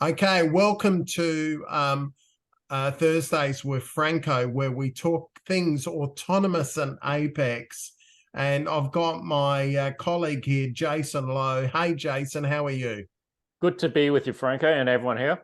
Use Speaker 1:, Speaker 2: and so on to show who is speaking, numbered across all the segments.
Speaker 1: Okay, welcome to Thursdays with Franco, where we talk things autonomous and Apex. And I've got my colleague here, Jason Lowe. Hey, Jason, how are you?
Speaker 2: Good to be with you, Franco, and everyone here.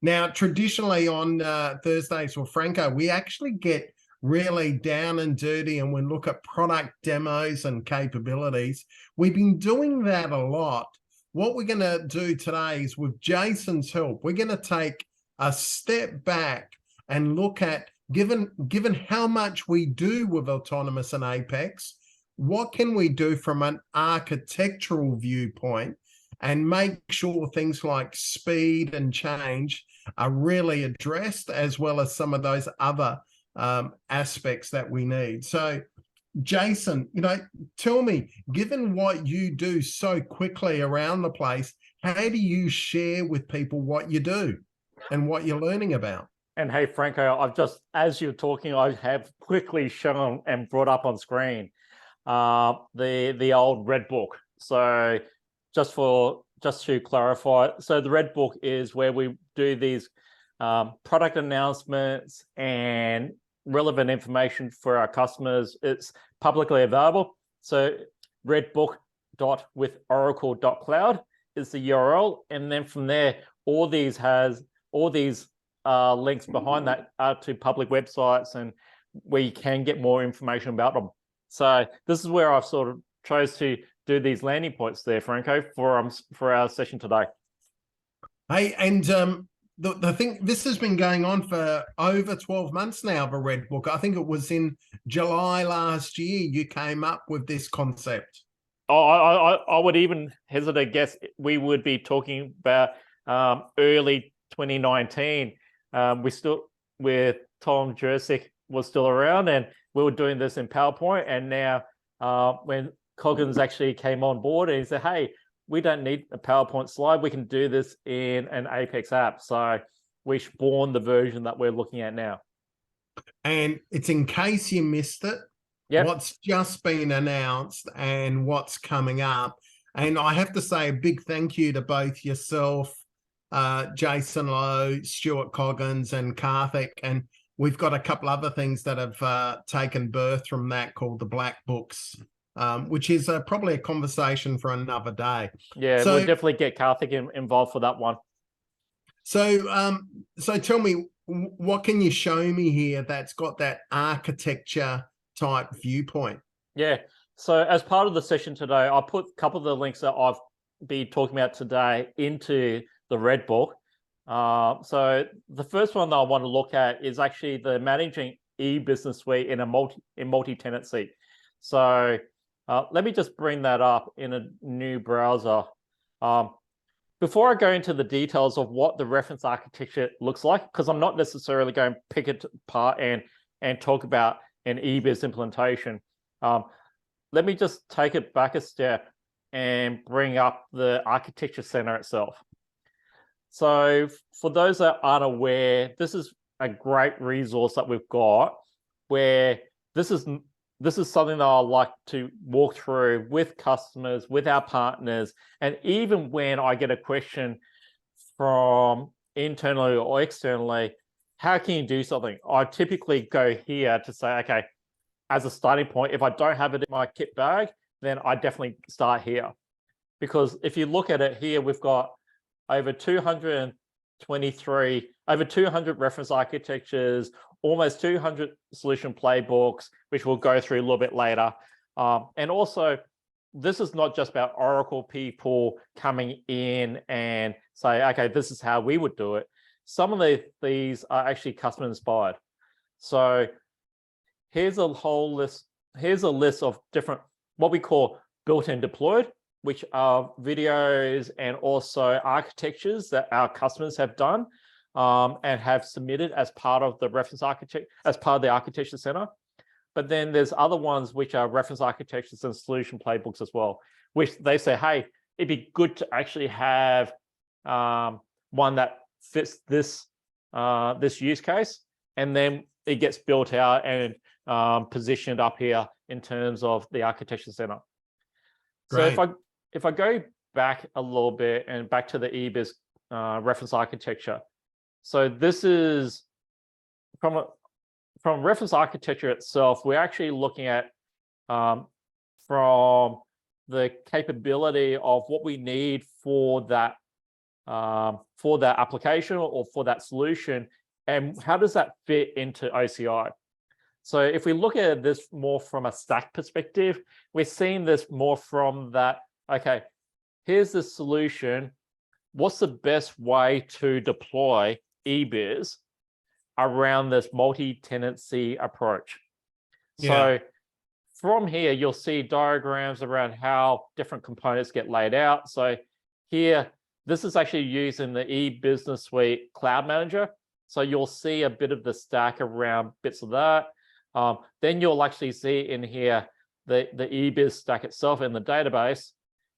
Speaker 1: Now, traditionally on Thursdays with Franco, we actually get really down and dirty and we look at product demos and capabilities. We've been doing that a lot. What we're going to do today is, with Jason's help, we're going to take a step back and look at, given how much we do with autonomous and Apex, what can we do from an architectural viewpoint and make sure things like speed and change are really addressed, as well as some of those other aspects that we need. So, Jason, tell me, given what you do so quickly around the place, how do you share with people what you do and what you're learning about?
Speaker 2: And hey, Franco, as you're talking, I have quickly shown and brought up on screen the old Red Book. So just to clarify, so the Red Book is where we do these product announcements and relevant information for our customers. It's publicly available. So redbook.withoracle.cloud is the URL. And then from there, all these links behind that are to public websites and where you can get more information about them. So this is where I've sort of chose to do these landing points there, Franco, for our session today.
Speaker 1: Hey, and the thing, this has been going on for over 12 months now, the Red Book. I think it was in July last year you came up with this concept.
Speaker 2: I would even hesitate to guess we would be talking about early 2019. With Tom Jursic was still around, and we were doing this in PowerPoint. And now when Coggins actually came on board and he said, hey, we don't need a PowerPoint slide. We can do this in an Apex app. So we spawned the version that we're looking at now.
Speaker 1: And it's in case you missed it, what's just been announced and what's coming up. And I have to say a big thank you to both yourself, Jason Lowe, Stuart Coggins, and Karthik. And we've got a couple other things that have taken birth from that, called the Black Books, which is probably a conversation for another day.
Speaker 2: Yeah, so we'll definitely get Karthik involved for that one.
Speaker 1: So, so tell me, what can you show me here that's got that architecture type viewpoint?
Speaker 2: Yeah, so as part of the session today, I'll put a couple of the links that I've been talking about today into the Red Book. So the first one that I want to look at is actually the managing e-business suite in a multi-tenancy. So let me just bring that up in a new browser. Before I go into the details of what the reference architecture looks like, because I'm not necessarily going to pick it apart and talk about an eBiz implementation, let me just take it back a step and bring up the architecture center itself. So for those that aren't aware, this is a great resource that we've got, where this is something that I like to walk through with customers, with our partners. And even when I get a question from internally or externally, how can you do something? I typically go here to say, okay, as a starting point, if I don't have it in my kit bag, then I definitely start here. Because if you look at it here, we've got over 200 reference architectures, almost 200 solution playbooks, which we'll go through a little bit later. And also, this is not just about Oracle people coming in and say, okay, this is how we would do it. Some of these are actually customer inspired. So here's a whole list. Here's a list of different, what we call built-in deployed, which are videos and also architectures that our customers have done and have submitted as part of the reference architecture, as part of the architecture center. But then there's other ones which are reference architectures and solution playbooks as well, which they say, hey, it'd be good to actually have one that fits this use case, and then it gets built out and positioned up here in terms of the architecture center. Great. So if I go back a little bit and back to the eBiz reference architecture. So this is from reference architecture itself, we're actually looking at from the capability of what we need for that application or for that solution, and how does that fit into OCI. So if we look at this more from a stack perspective, we're seeing this more from that, okay, here's the solution. What's the best way to deploy eBiz around this multi-tenancy approach? So from here, you'll see diagrams around how different components get laid out. So here, this is actually using the eBusiness Suite Cloud Manager. So you'll see a bit of the stack around bits of that. Then you'll actually see in here the eBiz stack itself in the database.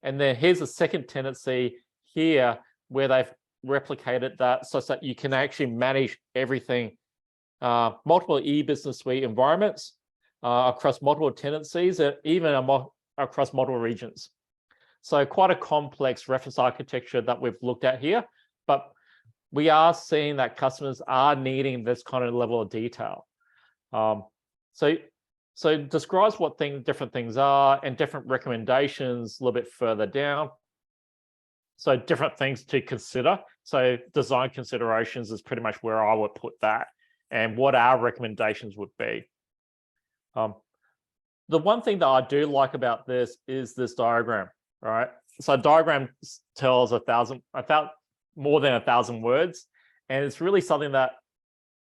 Speaker 2: And then here's a second tenancy here where they've replicated that such that you can actually manage everything, multiple eBusiness Suite environments across multiple tenancies, and even across multiple regions. So quite a complex reference architecture that we've looked at here, but we are seeing that customers are needing this kind of level of detail. So it describes what different things are and different recommendations a little bit further down. So different things to consider. So design considerations is pretty much where I would put that and what our recommendations would be. The one thing that I do like about this is this diagram, right? So a diagram tells more than 1,000 words, and it's really something that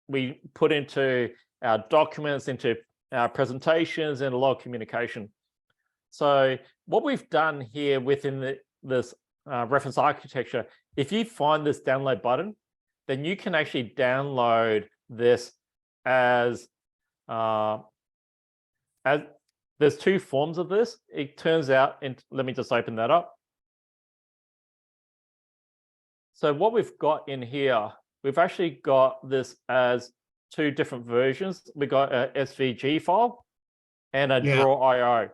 Speaker 2: we put into our documents, into our presentations, and a lot of communication. So what we've done here within this reference architecture, if you find this download button, then you can actually download this as there's two forms of this. It turns out, and let me just open that up. So what we've got in here, we've actually got this as two different versions. We got a SVG file and a draw.io.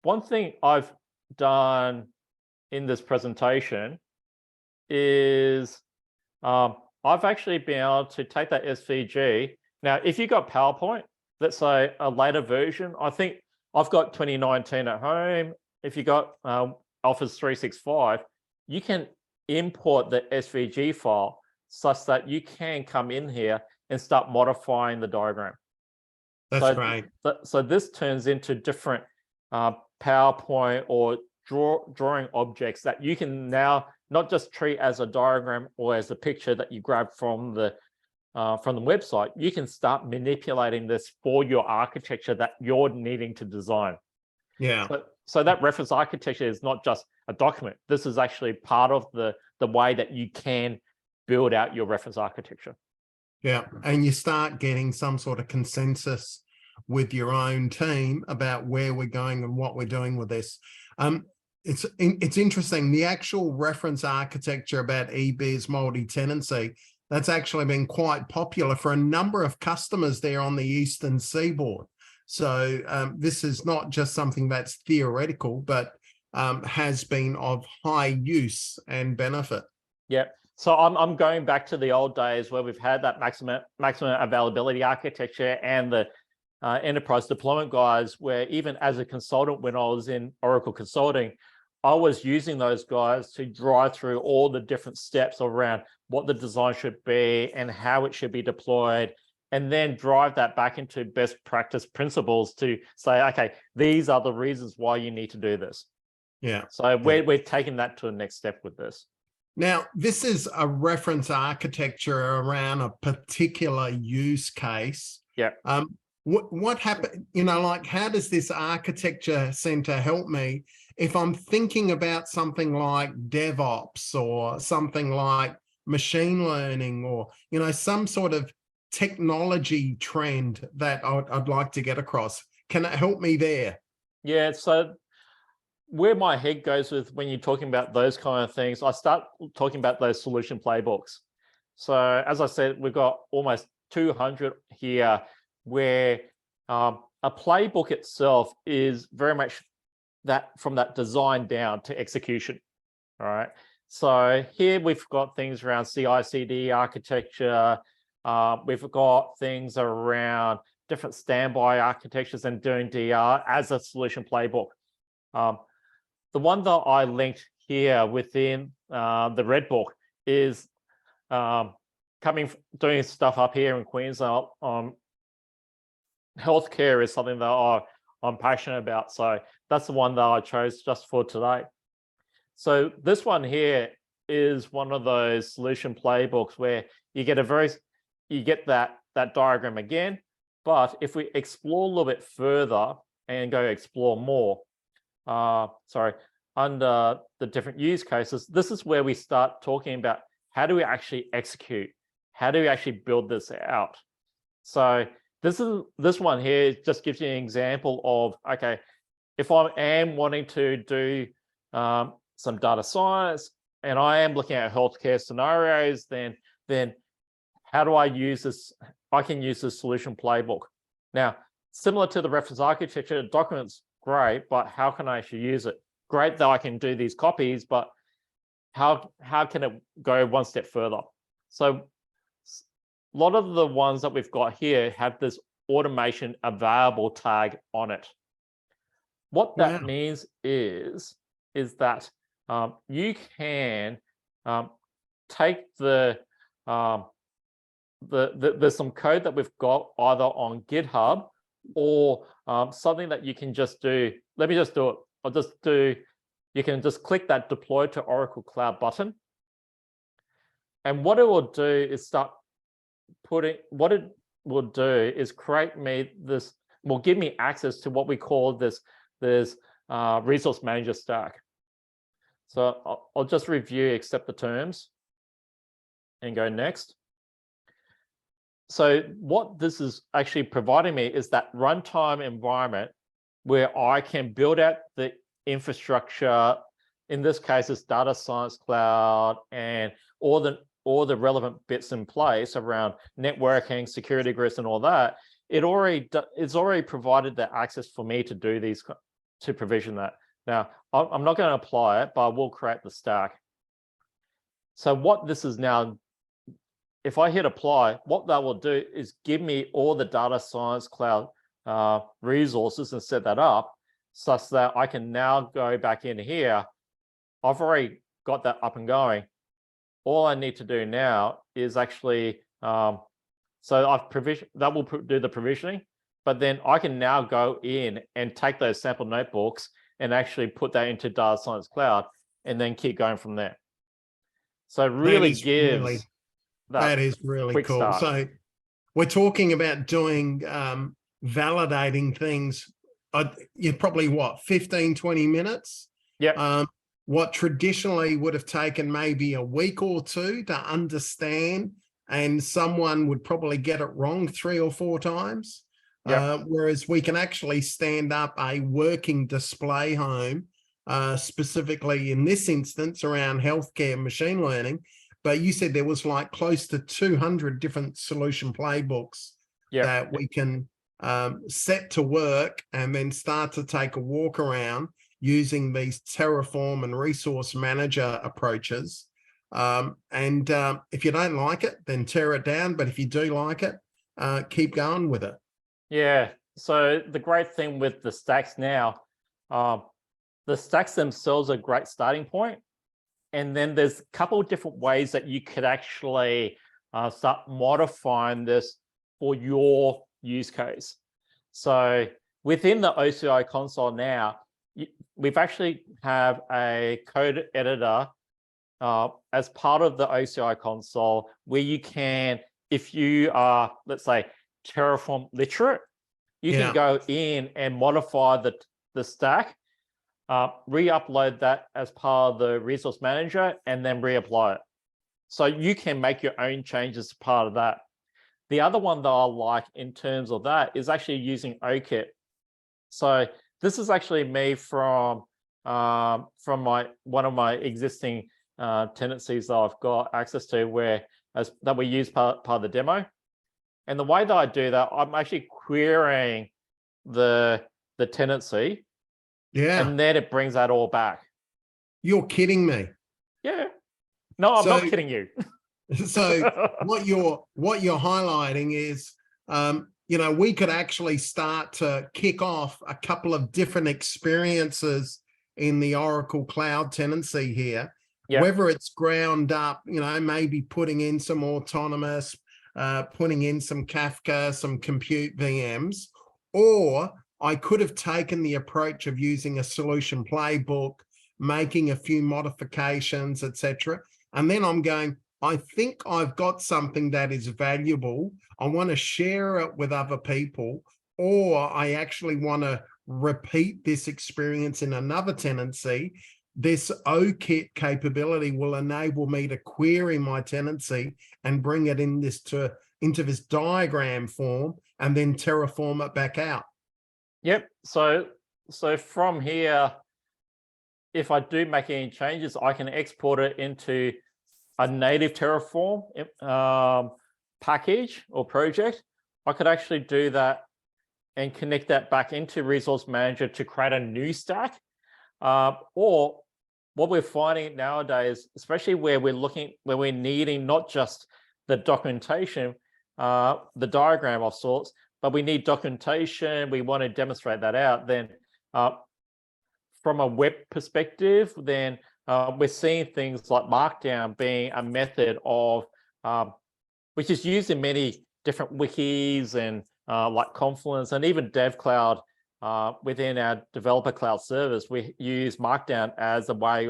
Speaker 2: One thing I've done in this presentation is I've actually been able to take that SVG. Now, if you got PowerPoint, let's say a later version, I think I've got 2019 at home. If you got Office 365, you can import the SVG file such that you can come in here and start modifying the diagram.
Speaker 1: That's great.
Speaker 2: So this turns into different PowerPoint or drawing objects that you can now not just treat as a diagram or as a picture that you grab from the website. You can start manipulating this for your architecture that you're needing to design.
Speaker 1: Yeah.
Speaker 2: So that reference architecture is not just a document. This is actually part of the way that you can build out your reference architecture.
Speaker 1: Yeah, and you start getting some sort of consensus with your own team about where we're going and what we're doing with this. It's interesting. The actual reference architecture about eBiz multi-tenancy, that's actually been quite popular for a number of customers there on the Eastern Seaboard. So this is not just something that's theoretical, but has been of high use and benefit.
Speaker 2: Yeah. So I'm going back to the old days where we've had that maximum availability architecture and the enterprise deployment guys, where even as a consultant, when I was in Oracle Consulting, I was using those guys to drive through all the different steps around what the design should be and how it should be deployed, and then drive that back into best practice principles to say, okay, these are the reasons why you need to do this.
Speaker 1: Yeah.
Speaker 2: So we're taking that to the next step with this.
Speaker 1: Now, this is a reference architecture around a particular use case.
Speaker 2: Yeah.
Speaker 1: What happened, like how does this architecture center help me if I'm thinking about something like DevOps or something like machine learning or, some sort of technology trend that I'd like to get across? Can it help me there?
Speaker 2: Yeah, so where my head goes with when you're talking about those kind of things, I start talking about those solution playbooks. So as I said, we've got almost 200 here where a playbook itself is very much that from that design down to execution. All right. So here we've got things around CI/CD architecture. We've got things around different standby architectures and doing DR as a solution playbook. The one that I linked here within the Red Book is doing stuff up here in Queensland. Healthcare is something that I'm passionate about. So that's the one that I chose just for today. So this one here is one of those solution playbooks where you get that diagram again. But if we explore a little bit further and go explore more, under the different use cases, this is where we start talking about how do we actually execute? How do we actually build this out? So this one here just gives you an example of, okay, if I am wanting to do some data science and I am looking at healthcare scenarios, then how do I use this? I can use this solution playbook. Now, similar to the reference architecture, the document's great, but how can I actually use it? Great that I can do these copies, but how can it go one step further? So a lot of the ones that we've got here have this automation available tag on it. What that means is that you can take there's some code that we've got either on GitHub or something that you can just do. Let me just do it. You can just click that deploy to Oracle Cloud button. And what it will do is create me this, will give me access to what we call this resource manager stack. So I'll just review, accept the terms and go next. So what this is actually providing me is that runtime environment where I can build out the infrastructure. In this case, it's data science cloud and all the relevant bits in place around networking, security groups, and all that. It's already provided the access for me to do these, to provision that. Now, I'm not going to apply it, but I will create the stack. So what this is now, if I hit apply, what that will do is give me all the data science cloud resources and set that up such that I can now go back in here. I've already got that up and going. All I need to do now is actually, so I've provisioned, that will do the provisioning, but then I can now go in and take those sample notebooks and actually put that into Data Science Cloud and then keep going from there. So it really gives
Speaker 1: that is really
Speaker 2: quick
Speaker 1: cool.
Speaker 2: start.
Speaker 1: So we're talking about doing validating things. You're probably what, 15, 20 minutes?
Speaker 2: Yeah.
Speaker 1: What traditionally would have taken maybe a week or two to understand, and someone would probably get it wrong 3 or 4 times.
Speaker 2: Yep.
Speaker 1: Whereas we can actually stand up a working display home, specifically in this instance around healthcare machine learning. But you said there was like close to 200 different solution playbooks that we can set to work and then start to take a walk around using these Terraform and resource manager approaches. If you don't like it, then tear it down. But if you do like it, keep going with it.
Speaker 2: Yeah. So the great thing with the stacks now, the stacks themselves are a great starting point. And then there's a couple of different ways that you could actually start modifying this for your use case. So within the OCI console now, we've actually have a code editor as part of the OCI console where you can, if you are, let's say, Terraform literate, you can go in and modify the stack, re-upload that as part of the resource manager, and then reapply it. So you can make your own changes as part of that. The other one that I like in terms of that is actually using OKit. So this is actually me from one of my existing tenancies that I've got access to, that we use part of the demo. And the way that I do that, I'm actually querying the tenancy.
Speaker 1: Yeah.
Speaker 2: And then it brings that all back.
Speaker 1: You're kidding me.
Speaker 2: Yeah. No, I'm not
Speaker 1: So,
Speaker 2: kidding you.
Speaker 1: so what you're highlighting is, we could actually start to kick off a couple of different experiences in the Oracle Cloud tenancy here,
Speaker 2: Yeah.
Speaker 1: whether it's ground up, maybe putting in some autonomous, putting in some Kafka, some compute VMs, or I could have taken the approach of using a solution playbook, making a few modifications, etc. And then I'm going, I think I've got something that is valuable. I want to share it with other people, or I actually want to repeat this experience in another tenancy. This OKit capability will enable me to query my tenancy and bring it into this diagram form and then terraform it back out.
Speaker 2: Yep. So from here, if I do make any changes, I can export it into a native Terraform package or project. I could actually do that and connect that back into Resource Manager to create a new stack. Or what we're finding nowadays, especially where we're needing not just the documentation, the diagram of sorts, but we need documentation, we want to demonstrate that out, then from a web perspective, then we're seeing things like Markdown being a method of, which is used in many different wikis and like Confluence and even DevCloud within our developer cloud service. We use Markdown as a way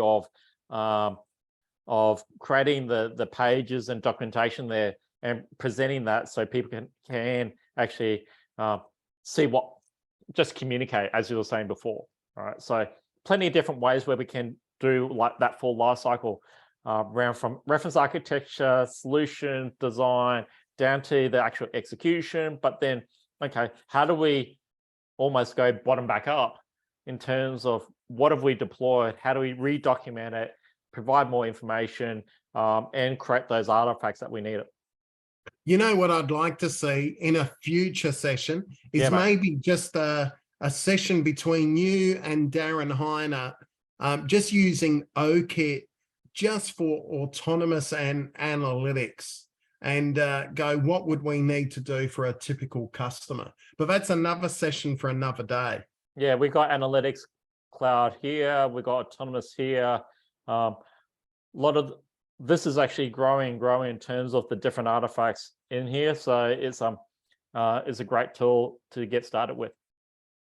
Speaker 2: of creating the pages and documentation there and presenting that so people can actually see what, just communicate, as you were saying before. All right, so plenty of different ways where we can do like that full life cycle around from reference architecture, solution design, down to the actual execution. But then, okay, how do we almost go bottom back up in terms of what have we deployed? How do we redocument it, provide more information, and create those artifacts that we need?
Speaker 1: You know what I'd like to see in a future session is maybe just a session between you and Darren Heiner, just using OKit just for autonomous and analytics, and go, what would we need to do for a typical customer? But that's another session for another day.
Speaker 2: Yeah, we got analytics cloud here, we got autonomous here. A lot of this is actually growing in terms of the different artifacts in here. So it's a great tool to get started with.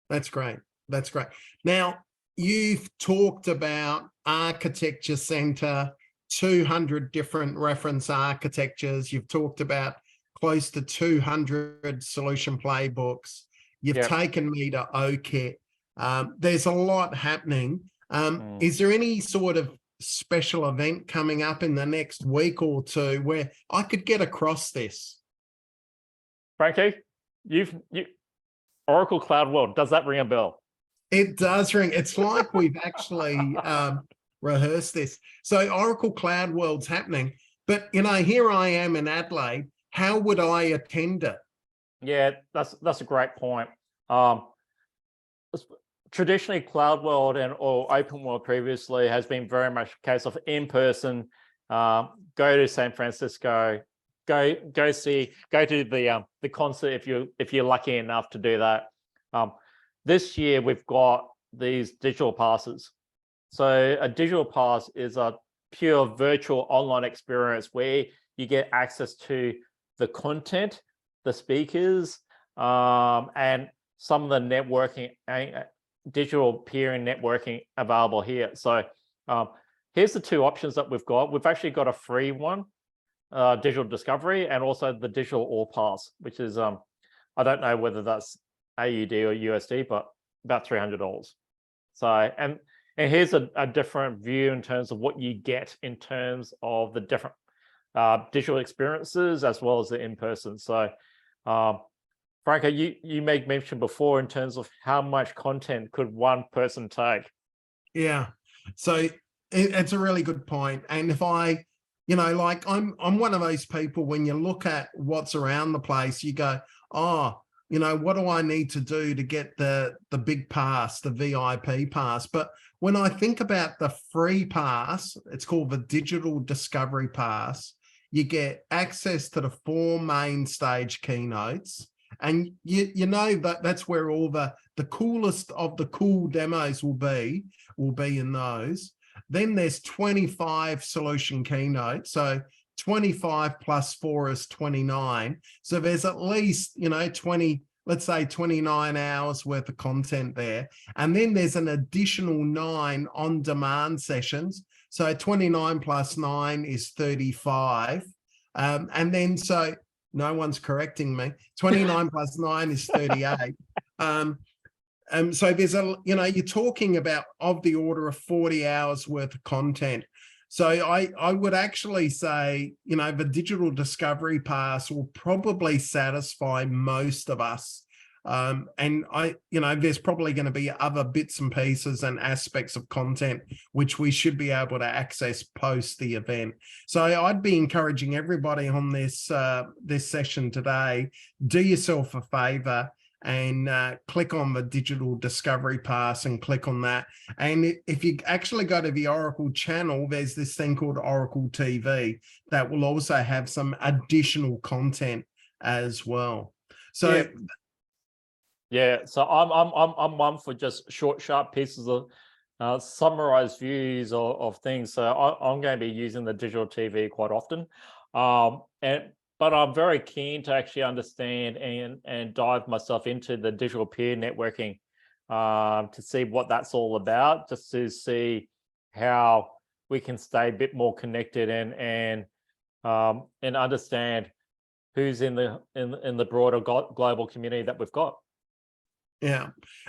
Speaker 1: That's great. That's great. Now, you've talked about Architecture Center, 200 different reference architectures. You've talked about close to 200 solution playbooks. You've taken me to OKit. There's a lot happening. Is there any sort of special event coming up in the next week or two where I could get across this?
Speaker 2: Frankie, Oracle Cloud World, does that ring a bell?
Speaker 1: It does ring. It's like we've actually rehearsed this. So Oracle Cloud World's happening, but here I am in Adelaide. How would I attend it?
Speaker 2: Yeah, that's a great point. Traditionally, Cloud World or Open World previously has been very much a case of in-person. Go to San Francisco, go to the concert if you're lucky enough to do that. This year we've got these digital passes. So a digital pass is a pure virtual online experience where you get access to the content, the speakers, and some of the networking, digital peering networking available here. So here's the two options that we've got. We've actually got a free one, digital discovery, and also the digital all pass, which is I don't know whether that's AUD or USD, but about $300. So and here's a different view in terms of what you get in terms of the different digital experiences as well as the in-person. So Franco, you made mention before in terms of how much content could one person take.
Speaker 1: Yeah, so it's a really good point. And if I, like I'm one of those people, when you look at what's around the place, you go, oh, what do I need to do to get the big pass, the VIP pass? But when I think about the free pass, it's called the Digital Discovery Pass. You get access to the 4 main stage keynotes, and you know that that's where all the coolest of the cool demos will be in those. Then there's 25 solution keynotes, so 25 plus 4 is 29. So there's at least 20, let's say 29 hours worth of content there. And then there's an additional 9 on-demand sessions. So 29 plus 9 is 35. And then, so no one's correcting me, 29 plus 9 is 38. So there's you're talking about of the order of 40 hours worth of content. So I would actually say, the Digital Discovery Pass will probably satisfy most of us. And there's probably going to be other bits and pieces and aspects of content which we should be able to access post the event. So I'd be encouraging everybody on this session today, do yourself a favor and click on the Digital Discovery Pass and click on that. And if you actually go to the Oracle channel, there's this thing called Oracle TV that will also have some additional content as well. So
Speaker 2: yeah, so I'm one for just short, sharp pieces of summarized views of things. So I'm going to be using the digital TV quite often, but I'm very keen to actually understand and dive myself into the digital peer networking to see what that's all about, just to see how we can stay a bit more connected and understand who's in the broader global community that we've got.
Speaker 1: Yeah,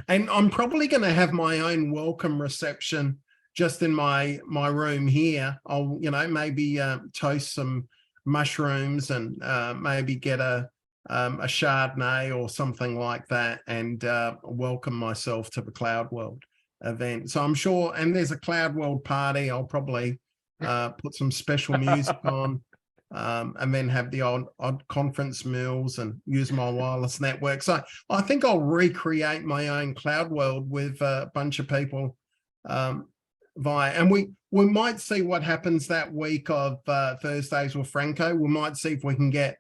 Speaker 1: and I'm probably going to have my own welcome reception just in my room here. I'll maybe toast some mushrooms and maybe get a Chardonnay or something like that, and welcome myself to the Cloud World event. So I'm sure, and there's a Cloud World party. I'll probably put some special music on. And then have the odd conference meals and use my wireless network. So I think I'll recreate my own Cloud World with a bunch of people via, and we might see what happens that week of Thursdays with Franco. We might see if we can get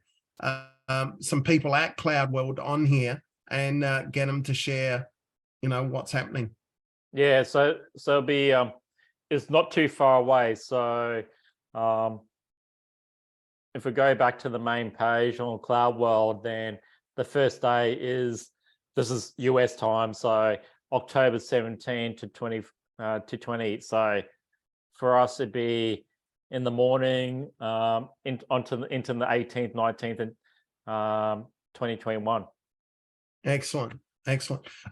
Speaker 1: some people at Cloud World on here and get them to share, what's happening.
Speaker 2: Yeah, so it'll be it's not too far away. So if we go back to the main page on Cloud World, then the first day this is US time, so October 17 to 20 So for us, it'd be in the morning into the 18th, 19th, and 2021.
Speaker 1: Excellent.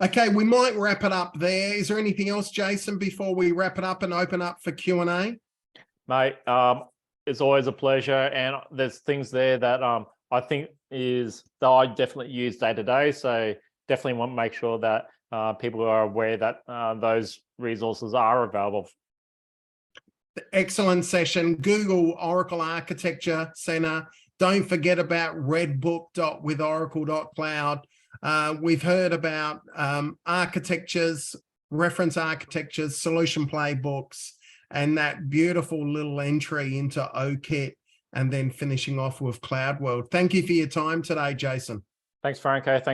Speaker 1: Okay, we might wrap it up there. Is there anything else, Jason, before we wrap it up and open up for Q&A?
Speaker 2: Mate, it's always a pleasure, and there's things there that I think that I definitely use day to day. So definitely want to make sure that people are aware that those resources are available.
Speaker 1: Excellent session. Google Oracle Architecture Center. Don't forget about redbook.withoracle.cloud. We've heard about architectures, reference architectures, solution playbooks, and that beautiful little entry into OKit, and then finishing off with Cloud World. Thank you for your time today, Jason.
Speaker 2: Thanks, Franco. Thanks.